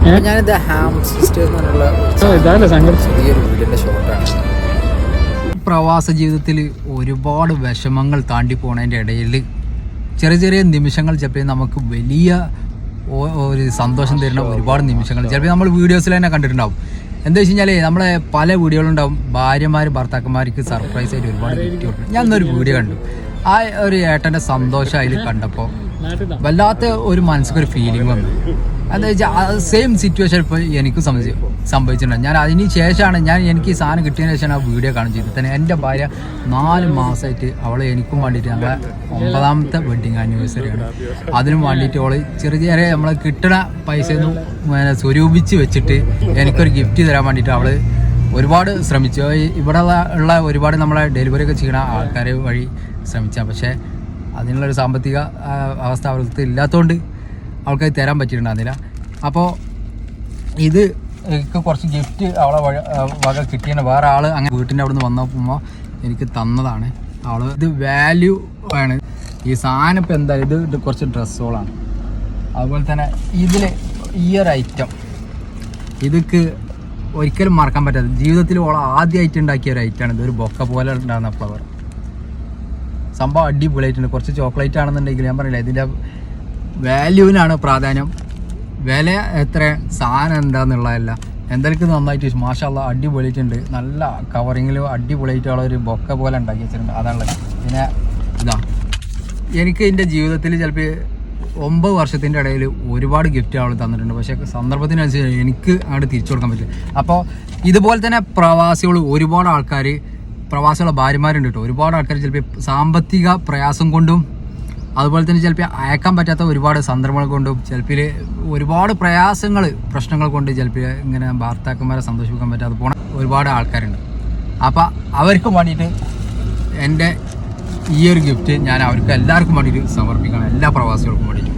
ഞാനിത് Ham sisters എന്നുള്ള ചെറിയൊരു വീടിൻ്റെ ഷോപ്പാണ്. പ്രവാസ ജീവിതത്തിൽ ഒരുപാട് വിഷമങ്ങൾ താണ്ടി പോണതിൻ്റെ ഇടയിൽ ചെറിയ ചെറിയ നിമിഷങ്ങൾ ചിലപ്പോൾ നമുക്ക് വലിയ ഒരു സന്തോഷം തരുന്ന ഒരുപാട് നിമിഷങ്ങൾ ചിലപ്പോൾ നമ്മൾ വീഡിയോസിൽ തന്നെ കണ്ടിട്ടുണ്ടാവും. എന്താ വെച്ച് കഴിഞ്ഞാൽ നമ്മളെ പല വീഡിയോകളുണ്ടാവും ഭാര്യമാർ ഭർത്താക്കന്മാർക്ക് സർപ്രൈസ് ആയിട്ട് ഒരുപാട് ഗിഫ്റ്റ് കൊടുക്കും. ഞാൻ ഇന്നൊരു വീഡിയോ കണ്ടു. ആ ഒരു ഏട്ടൻ്റെ സന്തോഷം അതിൽ കണ്ടപ്പോൾ വല്ലാത്ത ഒരു മനസ്സിക്കൊരു ഫീലിംഗ് വന്നു. എന്താ വെച്ചാൽ സെയിം സിറ്റുവേഷൻ ഇപ്പോൾ എനിക്കും സംഭവിച്ചിട്ടുണ്ട്. ഞാൻ അതിന് ശേഷമാണ് എനിക്ക് ഈ സാധനം കിട്ടിയതിന് ശേഷമാണ് ആ വീഡിയോ കാണും ചെയ്തത്. തന്നെ എൻ്റെ ഭാര്യ 4 മാസമായിട്ട് അവൾ എനിക്കും വേണ്ടിയിട്ട് ഞങ്ങളെ 9ാമത്തെ വെഡ്ഡിങ് ആനിവേഴ്സറിയാണ്. അതിനും വേണ്ടിയിട്ട് അവൾ ചെറിയ ചെറിയ നമ്മളെ കിട്ടുന്ന പൈസയൊന്നും സ്വരൂപിച്ച് വെച്ചിട്ട് എനിക്കൊരു ഗിഫ്റ്റ് തരാൻ വേണ്ടിയിട്ട് അവൾ ഒരുപാട് ശ്രമിച്ചു. ഇവിടെ ഉള്ള ഒരുപാട് നമ്മളെ ഡെലിവറി ഒക്കെ ചെയ്യുന്ന ആൾക്കാർ വഴി ശ്രമിച്ചാൽ, പക്ഷേ അതിനുള്ളൊരു സാമ്പത്തിക അവസ്ഥ അവർക്ക് ഇല്ലാത്തതുകൊണ്ട് അവൾക്ക് തരാൻ പറ്റിയിട്ടുണ്ടായിരുന്നില്ല. അപ്പോൾ ഇത് എനിക്ക് കുറച്ച് ഗിഫ്റ്റ് അവളെ വക കിട്ടിയാണ്. വേറെ ആൾ അങ്ങനെ വീട്ടിൻ്റെ അവിടെ നിന്ന് വന്നപ്പോൾ എനിക്ക് തന്നതാണ്. അവൾ ഇത് വാല്യൂ ആണ് ഈ സാധനം. ഇപ്പോൾ എന്താ ഇത് കുറച്ച് ഡ്രസ്സുകളാണ്. അതുപോലെ തന്നെ ഇതിൽ ഈ ഒരു ഐറ്റം ഇതൊക്കെ ഒരിക്കലും മറക്കാൻ പറ്റാത്ത ജീവിതത്തിൽ അവൾ ആദ്യമായിട്ട് ഉണ്ടാക്കിയ ഒരു ഐറ്റമാണ്. ഇതൊരു ബൊക്ക പോലെ ഉണ്ടാകുന്ന ഫ്ലവർ സംഭവം അടിപൊളിയായിട്ടുണ്ട്. കുറച്ച് ചോക്ലേറ്റ് ആണെന്നുണ്ടെങ്കിൽ ഞാൻ പറയില്ല, ഇതിൻ്റെ വാല്യൂവിനാണ് പ്രാധാന്യം. വില എത്ര സാധനം എന്താണെന്നുള്ളതല്ല. എന്തായാലും നന്നായിട്ട് മാഷാ അല്ലാഹ് അടിപൊളിയായിട്ടുണ്ട്. നല്ല കവറിങ്ങിൽ അടിപൊളിയായിട്ടുള്ള ഒരു ബൊക്ക പോലെ ഉണ്ടാക്കി വെച്ചിട്ടുണ്ട്. അതാണുള്ളത്. പിന്നെ ഇതാ എനിക്ക് എൻ്റെ ജീവിതത്തിൽ ചിലപ്പോൾ 9 വർഷത്തിൻ്റെ ഇടയിൽ ഒരുപാട് ഗിഫ്റ്റ് അവൾ തന്നിട്ടുണ്ട്. പക്ഷേ സന്ദർഭത്തിനനുസരിച്ച് എനിക്ക് അങ്ങോട്ട് തിരിച്ചു കൊടുക്കാൻ പറ്റില്ല. അപ്പോൾ ഇതുപോലെ തന്നെ പ്രവാസികൾ ഒരുപാട് ആൾക്കാർ പ്രവാസികളുടെ ഭാര്യമാരുണ്ട് കേട്ടോ. ഒരുപാട് ആൾക്കാർ ചിലപ്പോൾ സാമ്പത്തിക പ്രയാസം കൊണ്ടും അതുപോലെ തന്നെ ചിലപ്പോൾ അയക്കാൻ പറ്റാത്ത ഒരുപാട് സന്ദർഭങ്ങൾ കൊണ്ടും ചിലപ്പോൾ ഒരുപാട് പ്രശ്നങ്ങൾ കൊണ്ട് ചിലപ്പോൾ ഇങ്ങനെ ഭർത്താക്കന്മാരെ സന്തോഷിപ്പിക്കാൻ പറ്റാതെ പോണ ഒരുപാട് ആൾക്കാരുണ്ട്. അപ്പോൾ അവർക്കും വേണ്ടിയിട്ട് എൻ്റെ ഈ ഒരു ഗിഫ്റ്റ് ഞാൻ അവർക്ക് എല്ലാവർക്കും വേണ്ടിയിട്ട് സമർപ്പിക്കണം, എല്ലാ പ്രവാസികൾക്കും വേണ്ടിയിട്ട്.